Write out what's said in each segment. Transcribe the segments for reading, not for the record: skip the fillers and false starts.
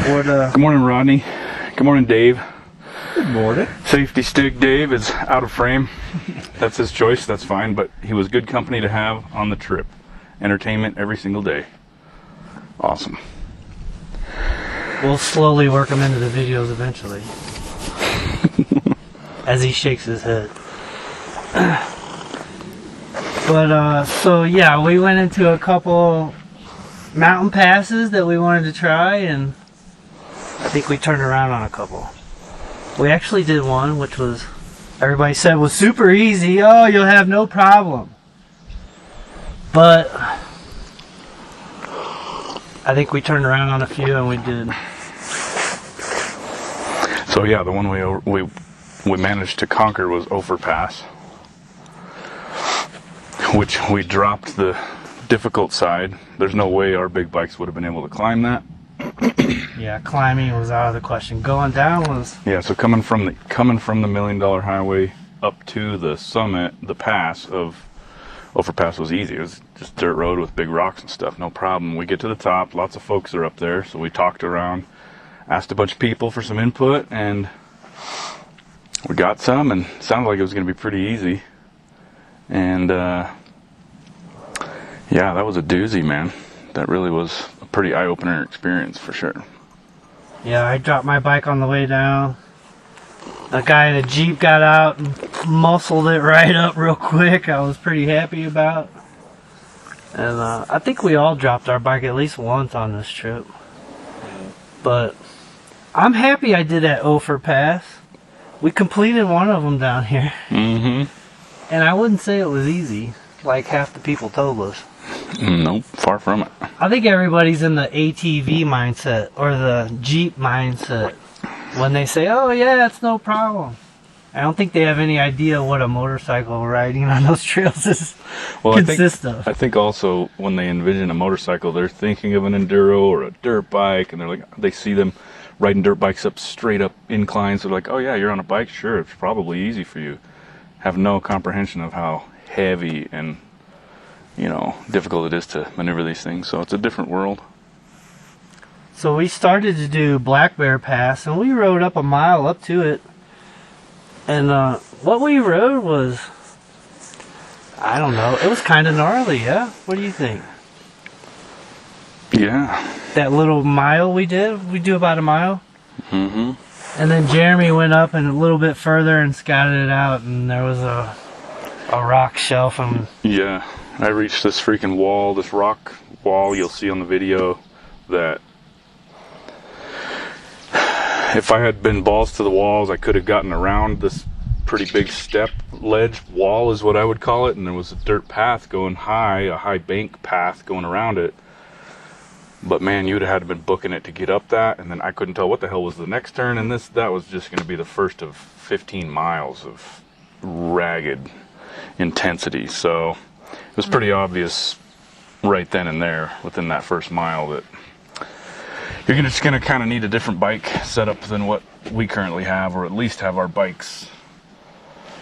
Good morning, Rodney. Good morning, Dave. Good morning. Safety stick Dave is out of frame. That's his choice, that's fine, but he was good company to have on the trip. Entertainment every single day. Awesome. We'll slowly work him into the videos eventually. As he shakes his head. But, so yeah, we went into a couple mountain passes that we wanted to try, and I think we turned around on a couple. We actually did one, which was, everybody said was super easy. Oh, you'll have no problem. But I think we turned around on a few, and we did. So yeah, the one we managed to conquer was Ophir Pass, which we dropped the difficult side. There's no way our big bikes would have been able to climb that. Yeah, climbing was out of the question. Going down was... Yeah, so coming from the $1 million highway up to the summit, the pass of Ophir Pass was easy. It was just dirt road with big rocks and stuff, no problem. We get to the top, lots of folks are up there, so we talked around, asked a bunch of people for some input, and we got some, and it sounded like it was going to be pretty easy. And yeah, that was a doozy, man. That really was a pretty eye-opener experience for sure. Yeah, I dropped my bike on the way down. A guy in a Jeep got out and muscled it right up real quick. I was pretty happy about. And I think we all dropped our bike at least once on this trip. But I'm happy I did that Ophir Pass. We completed one of them down here. Mm-hmm. And I wouldn't say it was easy, like half the people told us. Nope, far from it. I think everybody's in the ATV mindset or the Jeep mindset when they say, oh yeah, it's no problem. I don't think they have any idea what a motorcycle riding on those trails is consists of. I think also when they envision a motorcycle, they're thinking of an enduro or a dirt bike, and they're like, they see them riding dirt bikes up straight up inclines. So they're like, oh yeah, you're on a bike, sure, it's probably easy for you. Have no comprehension of how heavy and, you know, difficult it is to maneuver these things. So it's a different world. So we started to do Black Bear Pass, and we rode up a mile up to it. And what we rode was, I don't know, it was kind of gnarly, yeah? What do you think? Yeah. That little mile we do about a mile. Mm-hmm. And then Jeremy went up and a little bit further and scouted it out, and there was a rock shelf. And yeah, I reached this freaking wall, this rock wall you'll see on the video, that if I had been balls to the walls, I could have gotten around this pretty big step ledge wall is what I would call it, and there was a dirt path going high, a high bank path going around it. But man, you'd have had to been booking it to get up that, and then I couldn't tell what the hell was the next turn, and that was just going to be the first of 15 miles of ragged intensity. So it was pretty obvious right then and there within that first mile that you're just going to kind of need a different bike setup than what we currently have, or at least have our bikes.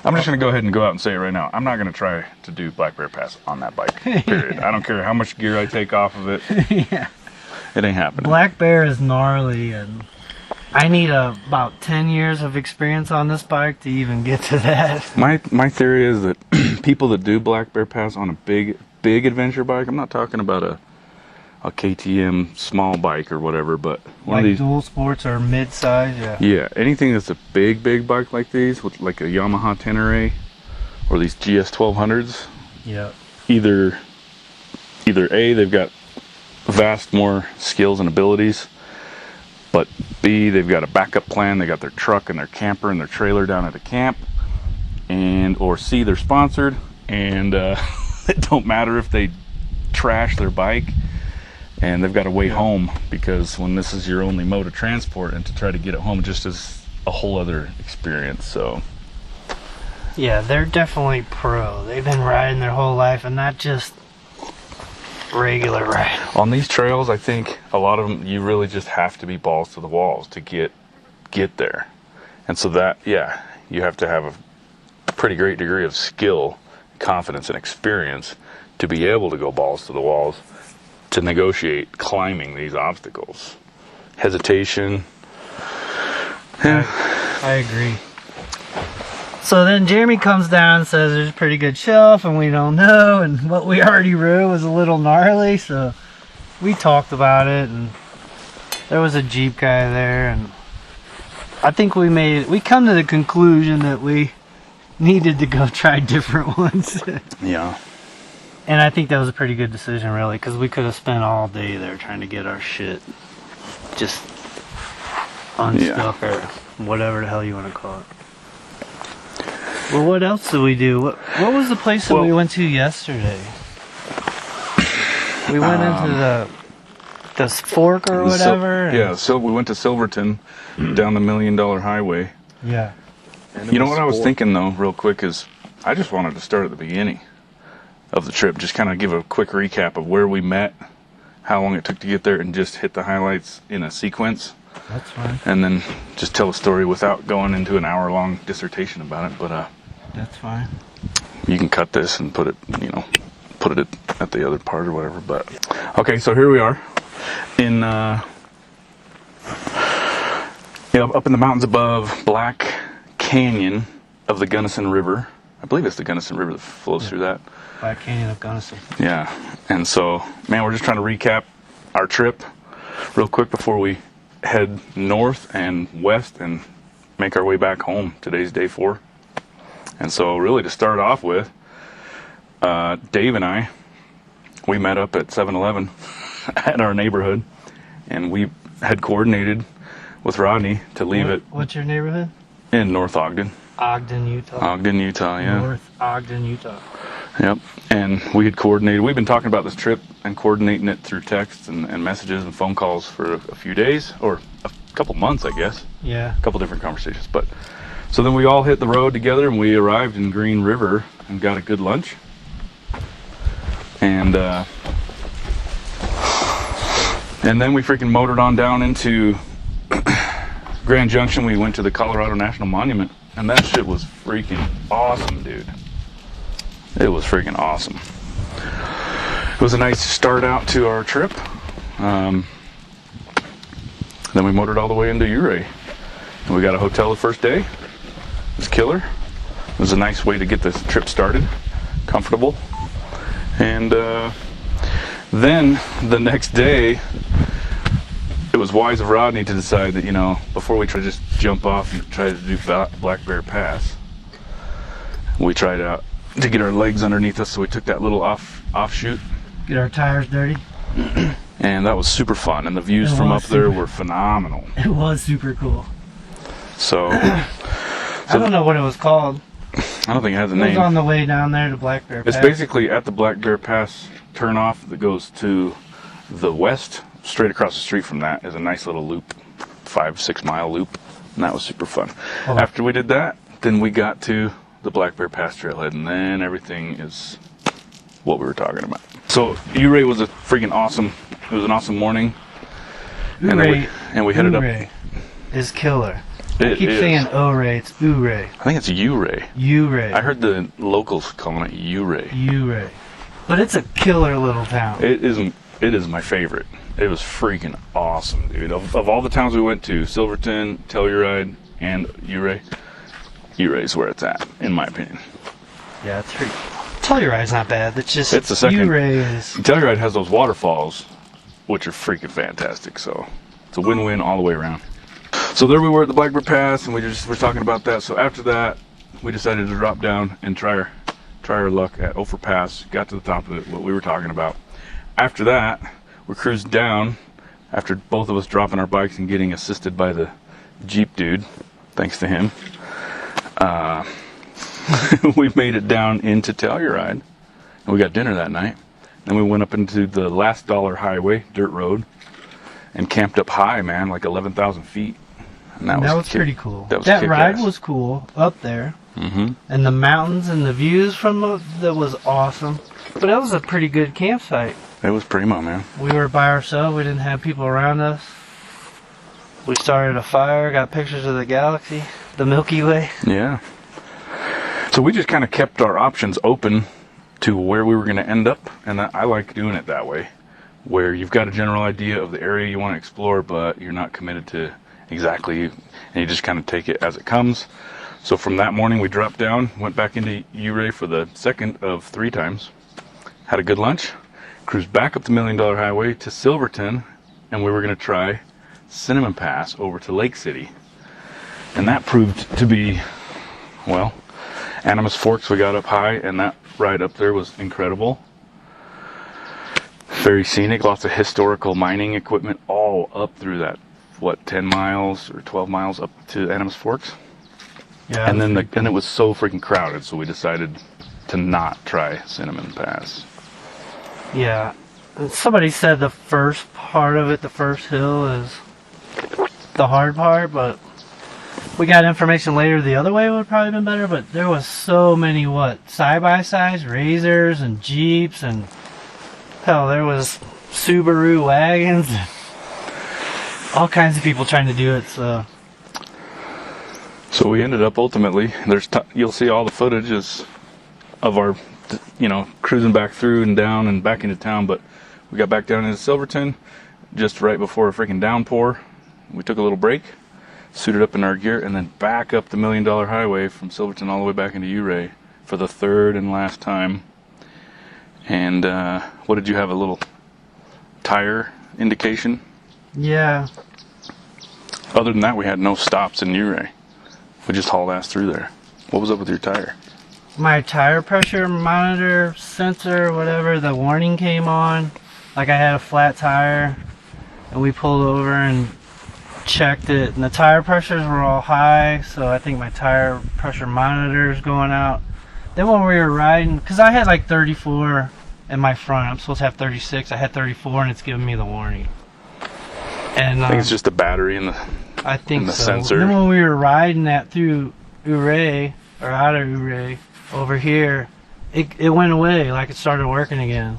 I'm just going to go ahead and go out and say it right now. I'm not going to try to do Black Bear Pass on that bike, period. I don't care how much gear I take off of it. yeah. It ain't happening. Black Bear is gnarly, and I need about 10 years of experience on this bike to even get to that. My theory is that people that do Black Bear Pass on a big adventure bike, I'm not talking about a KTM small bike or whatever, but one like of these dual sports or mid-size, yeah. Yeah, anything that's a big bike like these, with like a Yamaha Tenere or these GS 1200s. Yeah. Either A, they've got vast more skills and abilities, but B, they've got a backup plan. They got their truck and their camper and their trailer down at the camp, and or C, they're sponsored, and it don't matter if they trash their bike, and they've got a way home, because when this is your only mode of transport, and to try to get it home just is a whole other experience. So yeah, they're definitely pro. They've been riding their whole life, and not just regular ride. On these trails, I think a lot of them, you really just have to be balls to the walls to get there. And so that, yeah, you have to have a pretty great degree of skill, confidence, and experience to be able to go balls to the walls to negotiate climbing these obstacles. hesitation. Yeah. I agree. So then Jeremy comes down and says there's a pretty good shelf and we don't know, and what we already rode was a little gnarly, so we talked about it, and there was a Jeep guy there, and I think we come to the conclusion that we needed to go try different ones. Yeah. And I think that was a pretty good decision, really, because we could have spent all day there trying to get our shit just unstuck or whatever the hell you want to call it. Well, what else did we do? What was the place that we went to yesterday? We went into the fork or whatever. Yeah, so we went to Silverton down the $1 Million Highway. Yeah. You know what I was thinking though, real quick, is I just wanted to start at the beginning of the trip, just kind of give a quick recap of where we met, how long it took to get there, and just hit the highlights in a sequence. That's fine. And then just tell a story without going into an hour-long dissertation about it. But that's fine. You can cut this and put it, put it at the other part or whatever. But okay, so here we are in up in the mountains above Black Canyon of the Gunnison River. I believe it's the Gunnison River that flows through that. Black Canyon of Gunnison. Yeah, and so, man, we're just trying to recap our trip real quick before we head north and west and make our way back home. Today's day 4. And so really to start off with, Dave and I, we met up at 7-Eleven at our neighborhood, and we had coordinated with Rodney to leave it. What's your neighborhood? In North Ogden. Ogden, Utah. Ogden, Utah, yeah. North Ogden, Utah. Yep. And we had coordinated. We've been talking about this trip and coordinating it through texts and messages and phone calls for a few days, or a couple months, I guess. Yeah. A couple different conversations. But so then we all hit the road together, and we arrived in Green River and got a good lunch. And then we freaking motored on down into Grand Junction. We went to the Colorado National Monument, and that shit was freaking awesome, dude. It was freaking awesome. It was a nice start out to our trip. Then we motored all the way into Ouray. And we got a hotel the first day. It was killer. It was a nice way to get this trip started. Comfortable. And then the next day, it was wise of Rodney to decide that, before we try to just jump off and try to do Black Bear Pass, we tried out to get our legs underneath us, so we took that little offshoot. Get our tires dirty. And that was super fun, and the views from up there were phenomenal. It was super cool. So I don't know what it was called. I don't think it has a It name. was on the way down there to Black Bear Pass. It's basically at the Black Bear Pass turnoff that goes to the west. Straight across the street from that is a nice little loop, 5-6 mile loop, and that was super fun. Oh. After we did that, then we got to the Black Bear Pass trailhead, and then everything is what we were talking about. So Ouray was a freaking awesome. It was an awesome morning. Ouray, and we headed up. Ouray is killer. I It keep is. saying Ouray, it's Ouray. I think it's Ouray. Ouray. I heard the locals calling it Ouray. Ouray. But it's a killer little town. It is my favorite. It was freaking awesome, dude. Of all the towns we went to, Silverton, Telluride, and Ouray, Ouray's where it's at, in my opinion. Yeah, it's pretty. Telluride's not bad. It's just It's the second. Ouray is. Telluride has those waterfalls, which are freaking fantastic. So it's a win-win all the way around. So there we were at the Black Bear Pass, and we just were talking about that. So after that, we decided to drop down and try our luck at Ophir Pass. Got to the top of it, what we were talking about. After that, we cruised down. After both of us dropping our bikes and getting assisted by the Jeep dude, thanks to him, we made it down into Telluride, and we got dinner that night. Then we went up into the Last Dollar Highway, dirt road, and camped up high, man, like 11,000 feet. And that was pretty cool. That ride was cool up there. Mm-hmm. And the mountains and the views from that was awesome. But that was a pretty good campsite. It was primo, man. We were by ourselves. We didn't have people around us. We started a fire, got pictures of the galaxy, the Milky Way. Yeah. So we just kind of kept our options open to where we were going to end up, and I like doing it that way. where you've got a general idea of the area you want to explore, but you're not committed to exactly, and you just kind of take it as it comes. So from that morning, we dropped down, went back into Ouray for the second of 3 times, had a good lunch, cruised back up the $1 Million Highway to Silverton, and we were going to try Cinnamon Pass over to Lake City. And that proved to be, well, Animas Forks, we got up high, and that ride up there was incredible. Very scenic, lots of historical mining equipment all up through that, what, 10 miles or 12 miles up to Animas Forks? Yeah. And then and it was so freaking crowded, so we decided to not try Cinnamon Pass. Yeah. And somebody said the first part of it, the first hill, is the hard part, but we got information later the other way would have probably been better, but there was so many, side-by-sides, Razors and Jeeps, and hell, there was Subaru wagons, and all kinds of people trying to do it, so we ended up ultimately, you'll see all the footages of our, cruising back through and down and back into town, but we got back down into Silverton just right before a freaking downpour. We took a little break, suited up in our gear, and then back up the $1 Million Highway from Silverton all the way back into Ouray for the third and last time. And what did you have, a little tire indication? yeah. Other than that, we had no stops in Ouray. We just hauled ass through there. What was up with your tire? My tire pressure monitor sensor, whatever, the warning came on. Like I had a flat tire, and we pulled over and checked it, and the tire pressures were all high, so I think my tire pressure monitor is going out. Then when we were riding, because I had like 34 in my front, I'm supposed to have 36, I had 34, and it's giving me the warning. And I think it's just the battery and the I think and the so. sensor. Then when we were riding that through Ouray, or out of Ouray, over here, it went away, like it started working again.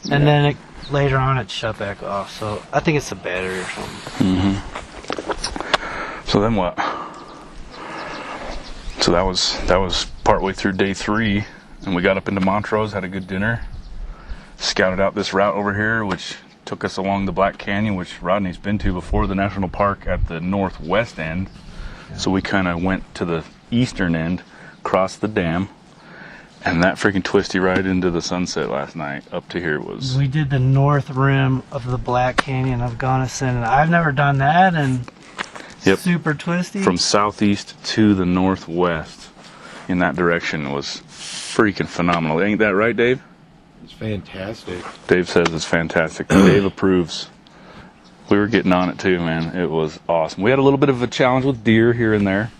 And then later on it shut back off, so I think it's the battery or something. So then what? So that was partway through day 3, and we got up into Montrose, had a good dinner, scouted out this route over here, which took us along the Black Canyon, which Rodney's been to before, the national park at the northwest end. Yeah. So we kind of went to the eastern end, crossed the dam, and that freaking twisty ride into the sunset last night up to here was... We did the north rim of the Black Canyon of Gunnison, and I've never done that, and super twisty. From southeast to the northwest in that direction was freaking phenomenal. Ain't that right, Dave? It's fantastic. Dave says it's fantastic. Dave approves. We were getting on it too, man. It was awesome. We had a little bit of a challenge with deer here and there,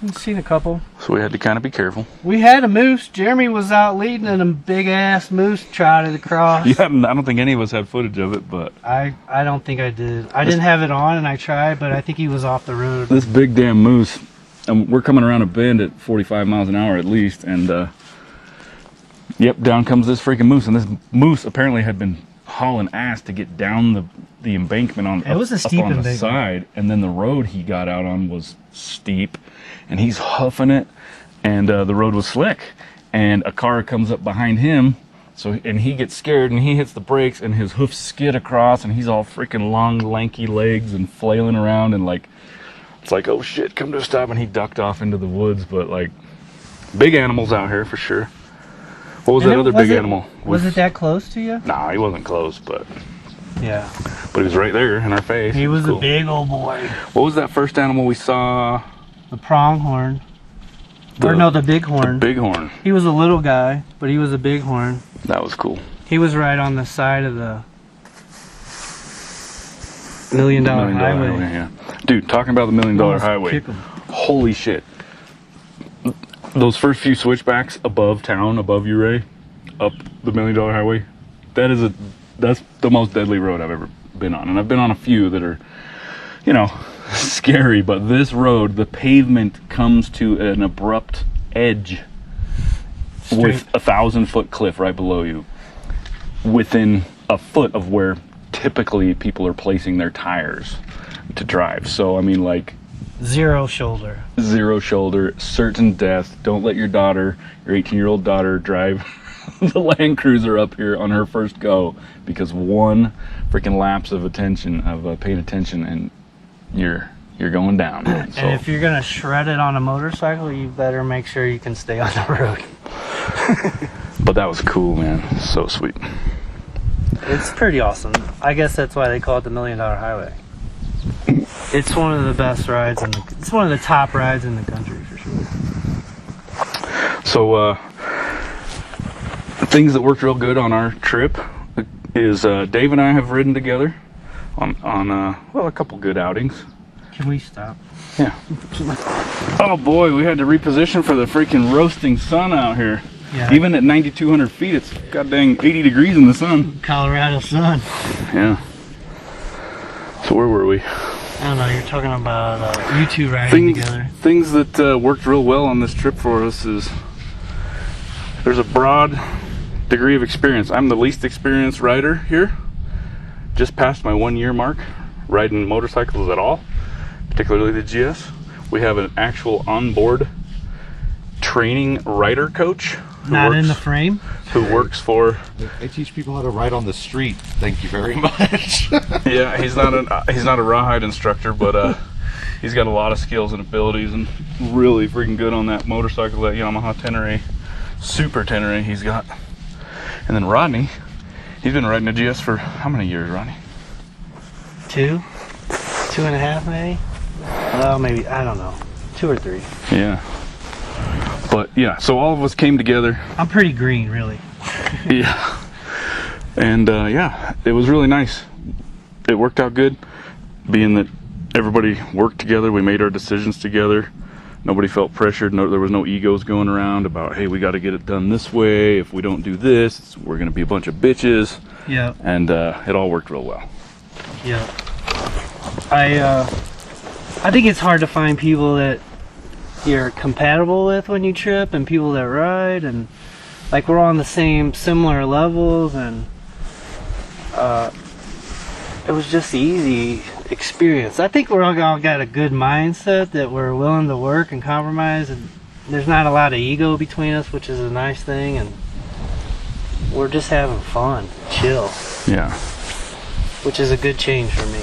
I've seen a couple. so we had to kind of be careful. We had a moose. Jeremy was out leading, and a big ass moose trotted across. Yeah, I don't think any of us had footage of it, but I don't think I did. I didn't have it on, and I tried, but I think he was off the road. this big damn moose, and we're coming around a bend at 45 miles an hour at least, and yep, down comes this freaking moose, and this moose apparently had been hauling ass to get down the embankment on It was a steep up on the embankment. side, and then the road he got out on was steep, and he's huffing it, and the road was slick, and a car comes up behind him, and he gets scared, and he hits the brakes, and his hoofs skid across, and he's all freaking long, lanky legs and flailing around, and it's like, oh shit, come to a stop, and he ducked off into the woods. But like, big animals out here for sure. What was that other big animal? Was it that close to you? Nah, he wasn't close, but Yeah. he was right there in our face. He was Cool. a big old boy. What was that first animal we saw? The pronghorn. The bighorn. The bighorn. He was a little guy, but he was a bighorn. That was cool. He was right on the side of the $1 Million Highway. Yeah. Dude, talking about the $1 Million Almost Highway. kick 'em. Holy shit. Those first few switchbacks above town, above Ouray, up the $1 Million Highway, that's the most deadly road I've ever been on. And I've been on a few that are, scary, but this road, the pavement comes to an abrupt edge with a 1,000-foot cliff right below you, within a foot of where typically people are placing their tires to drive. So I mean, like, Zero shoulder. zero shoulder, certain death. Don't let your 18-year-old daughter drive the Land Cruiser up here on her first go because one freaking lapse of attention, of paying attention, and you're going down, man. So, And if you're gonna shred it on a motorcycle, you better make sure you can stay on the road. but that was cool, man. So sweet. It's pretty awesome. I guess that's why they call it the $1 Million Highway. It's one of the best rides it's one of the top rides in the country for sure. So things that worked real good on our trip is Dave and I have ridden together on well, a couple good outings. Can we stop? Yeah. Oh boy, we had to reposition for the freaking roasting sun out here. Yeah. Even at 9,200 feet, it's god dang 80 degrees in the sun. Colorado sun. Yeah. So where were we? I don't know, you're talking about you two riding together. Things that worked real well on this trip for us is there's a broad degree of experience. I'm the least experienced rider here. Just past my 1 year mark riding motorcycles at all, particularly the GS. We have an actual onboard training rider coach Not in the frame. who works for They teach people how to ride on the street. Thank you very much. yeah, he's not a rawhide instructor, but he's got a lot of skills and abilities and really freaking good on that motorcycle, that Yamaha Tenere, Super Tenere he's got. And then Rodney, he's been riding a GS for how many years, Rodney? 2.5 maybe. Well, maybe, I don't know, 2 or 3. Yeah. But yeah, so all of us came together. I'm pretty green, really. Yeah. And yeah, it was really nice. It worked out good, being that everybody worked together. We made our decisions together. Nobody felt pressured. No, there was no egos going around about, hey, we got to get it done this way. If we don't do this, we're going to be a bunch of bitches. Yeah. And it all worked real well. Yeah. I think it's hard to find people that you're compatible with when you trip, and people that ride, and like we're on the similar levels, and it was just easy experience. I think we're all got a good mindset that we're willing to work and compromise, and there's not a lot of ego between us, which is a nice thing, and we're just having fun, chill, Yeah. which is a good change for me.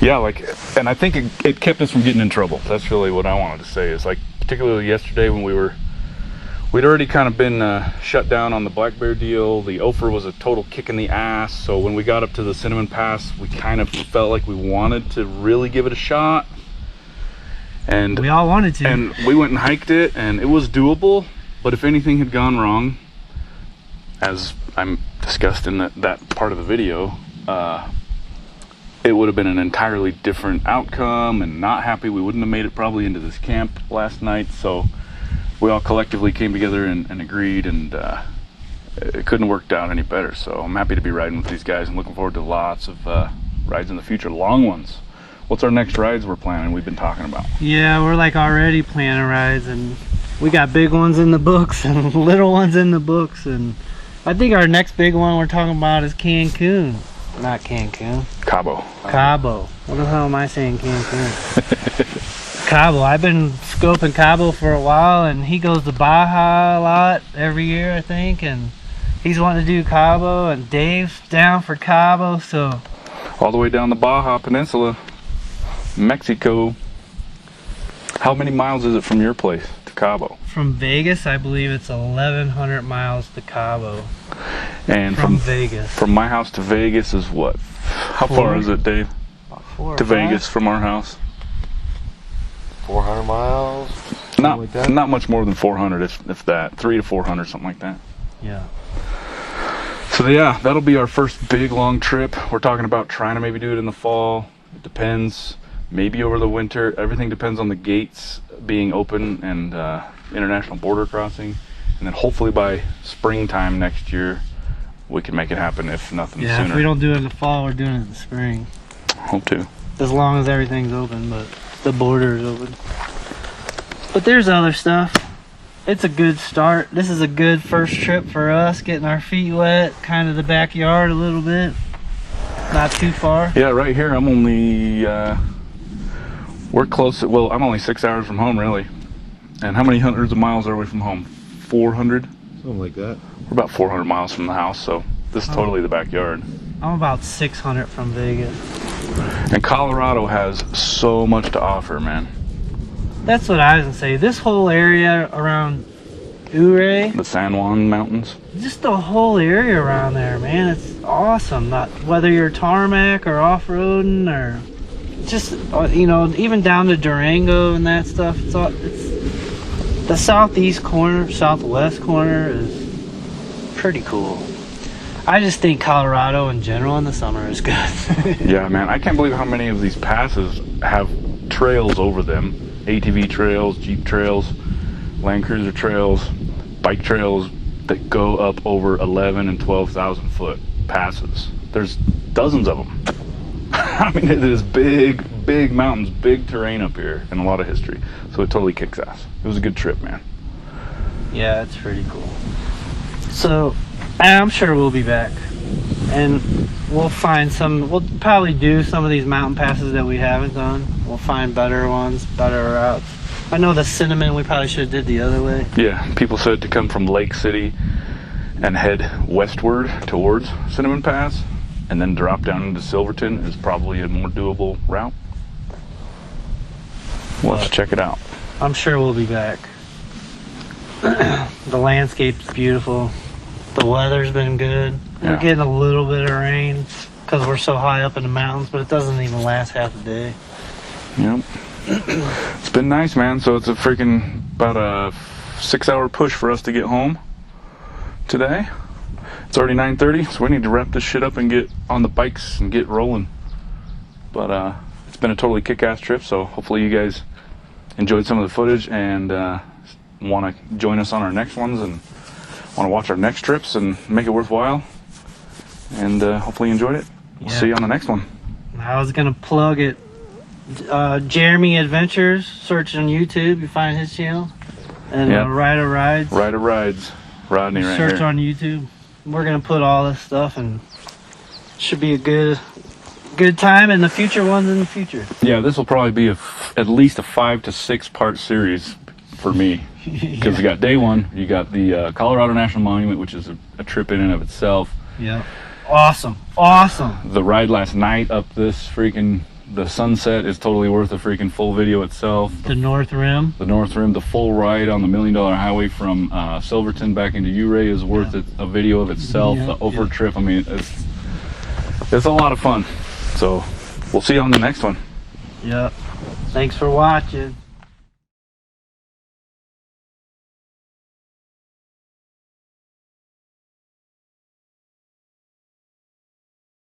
Yeah, like, and I think it kept us from getting in trouble. That's really what I wanted to say, is like, particularly yesterday when we'd already kind of been shut down on the Black Bear deal. The Ophir was a total kick in the ass. So when we got up to the Cinnamon Pass, we kind of felt like we wanted to really give it a shot. And We all wanted to. And we went and hiked it, and it was doable. But if anything had gone wrong, as I'm discussed in that part of the video, it would have been an entirely different outcome, and not happy. We wouldn't have made it probably into this camp last night. So we all collectively came together and agreed, and it couldn't have worked out any better. So I'm happy to be riding with these guys and looking forward to lots of rides in the future, long ones. What's our next rides we're planning, we've been talking about? Yeah, we're like already planning rides, and we got big ones in the books and little ones in the books, and I think our next big one we're talking about is Cancun. Not Cancun. Cabo. Cabo. What the hell am I saying, Cancun? Cabo. I've been scoping Cabo for a while, and he goes to Baja a lot every year, I think, and he's wanting to do Cabo, and Dave's down for Cabo, so. All the way down the Baja Peninsula, Mexico. How many miles is it from your place to Cabo? From Vegas, I believe it's 1,100 miles to Cabo. And From Vegas. From my house to Vegas is what? How far is it, Dave? About 4 or To 5? Vegas from our house? 400 miles. Not like that. not much more than 400, if that. 300 to 400, something like that. Yeah. So yeah, that'll be our first big long trip. We're talking about trying to maybe do it in the fall. It depends. Maybe over the winter. Everything depends on the gates being open and international border crossing. And then hopefully by springtime next year, we can make it happen, if nothing Yeah, sooner. if we don't do it in the fall, we're doing it in the spring. Hope to. As long as everything's open, but the border is open. But there's other stuff. It's a good start. This is a good first trip for us, getting our feet wet, kind of the backyard a little bit. Not too far. Yeah, right here I'm only, we're close, well, I'm only 6 hours from home, really. And how many hundreds of miles are we from home? 400. Something like that. We're about 400 miles from the house, so this is totally the backyard. I'm about 600 from Vegas. And Colorado has so much to offer, man. That's what I was gonna say. This whole area around Ouray, The San Juan Mountains. just the whole area around there, man, it's awesome. Not whether you're tarmac or off-roading or just you know, even down to Durango and that stuff. It's the southeast corner, southwest corner is pretty cool. I just think Colorado in general in the summer is good. Yeah, man, I can't believe how many of these passes have trails over them. ATV trails, Jeep trails, Land Cruiser trails, bike trails that go up over 11 and 12,000 foot passes. There's dozens of them. I mean, it is big mountains, big terrain up here, and a lot of history. So it totally kicks ass. It was a good trip, man. Yeah, it's pretty cool. So I'm sure we'll be back, and we'll probably do some of these mountain passes that we haven't done. We'll find better ones, better routes. I know the Cinnamon we probably should have did the other way. Yeah, people said to come from Lake City and head westward towards Cinnamon Pass and then drop down into Silverton is probably a more doable route. We'll have to check it out. I'm sure we'll be back. The landscape's beautiful. The weather's been good. Yeah. We're getting a little bit of rain because we're so high up in the mountains, but it doesn't even last half a day. Yep. It's been nice, man. So it's about a 6-hour push for us to get home today. It's already 9:30, so we need to wrap this shit up and get on the bikes and get rolling. But it's been a totally kick-ass trip, so hopefully you guys enjoyed some of the footage and want to join us on our next ones and want to watch our next trips and make it worthwhile. And hopefully you enjoyed it. We'll see you on the next one. I was going to plug it. Jeremy Adventures, search on YouTube, you find his channel. And Yep. Rider Rides. Rider Rides. Rodney right Search here. on YouTube. We're going to put all this stuff, and should be a good time, and the future ones in the future. Yeah, this will probably be at least a 5 to 6 part series for me. Because you got day one, you got the Colorado National Monument, which is a trip in and of itself. Yeah. Awesome. The ride last night up the sunset is totally worth a freaking full video itself. The North Rim. The North Rim, the full ride on the $1 Million Highway from Silverton back into Ouray is worth a video of itself. Yeah, The over trip, I mean, it's a lot of fun. So we'll see you on the next one. Yep. Thanks for watching.